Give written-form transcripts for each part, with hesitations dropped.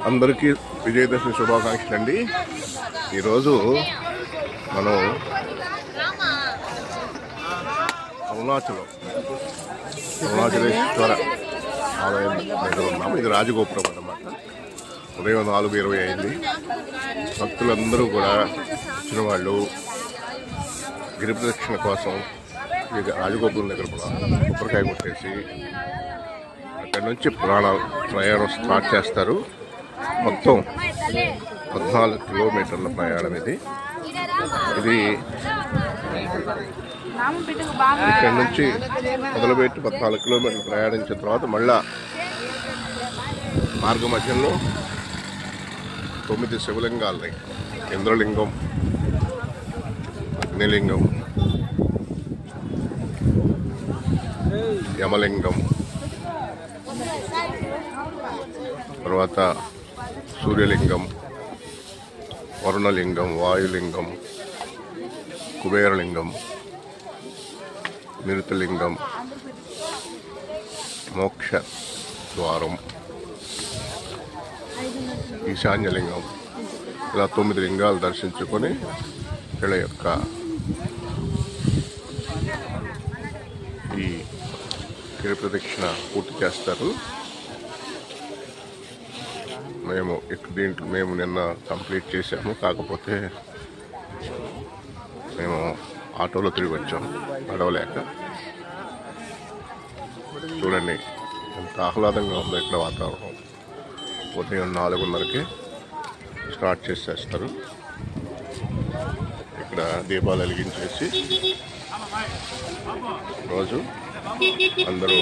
అందరికీ విజయదశమి శుభాకాంక్షలు అండి. ఈరోజు మనం అరుణాచలేశ్వర ఆలయం దగ్గర ఉన్నాము. ఇది రాజగోపురం అన్నమాట. ఉదయం 4:20 అయింది. భక్తులందరూ కూడా వచ్చిన వాళ్ళు గిరి ప్రదక్షిణ కోసం ఇక రాజగోపురం దగ్గర కూడా కొబ్బరికాయ కొట్టేసి అక్కడి నుంచి ప్రయాణం స్టార్ట్ చేస్తారు. మొత్తం 14 కిలోమీటర్ల ప్రయాణం ఇది. ఇక్కడ నుంచి మొదలుపెట్టి 14 కిలోమీటర్లు ప్రయాణించిన తర్వాత మళ్ళా మార్గ మధ్యంలో 9 శివలింగాలని, ఇంద్రలింగం, అగ్నిలింగం, యమలింగం, తర్వాత సూర్యలింగం, వరుణలింగం, వాయులింగం, కుబేరలింగం, నిరుతలింగం, మోక్ష ద్వారం, ఈశాన్యలింగం, ఇలా 9 లింగాలు దర్శించుకొని వీళ్ళ యొక్క ఈ గిరి ప్రదక్షిణ పూర్తి చేస్తారు. మేము నిన్న కంప్లీట్ చేసాము. కాకపోతే మేము ఆటోలో తిరిగి వచ్చాము నడవలేక. చూడండి ఎంత ఆహ్లాదంగా ఉందో ఇక్కడ వాతావరణం. ఉదయం 4:30కే స్టార్ట్ చేసేస్తారు. ఇక్కడ దీపాలు వెలిగించేసి రోజు అందరూ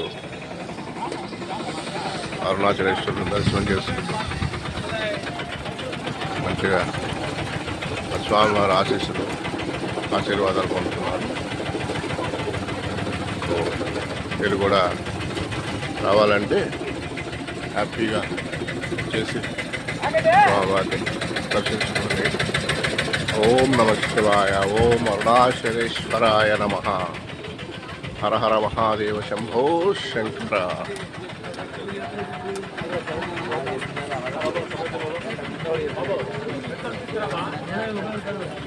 అరుణాచలేశ్వరుని దర్శనం చేసుకుంటారు. మంచిగా స్వామివారి ఆశీర్వాదాలు పొందుతున్నారు. మీరు కూడా రావాలంటే హ్యాపీగా చేసి స్వామివారిని దర్శించుకోండి. ఓం నమః శివాయ. ఓం అరుణాచలేశ్వరాయ నమః. హర హర మహాదేవ శంభో శంకర.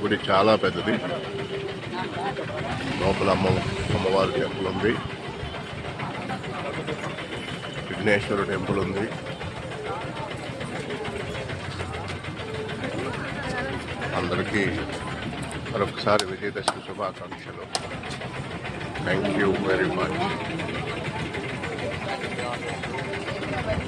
గుడి చాలా పెద్దది. లోపల అమ్మవారి టెంపుల్ ఉంది, విఘ్నేశ్వర టెంపుల్ ఉంది. అందరికీ మరొకసారి విజయదశమి శుభాకాంక్షలు. Thank you very much.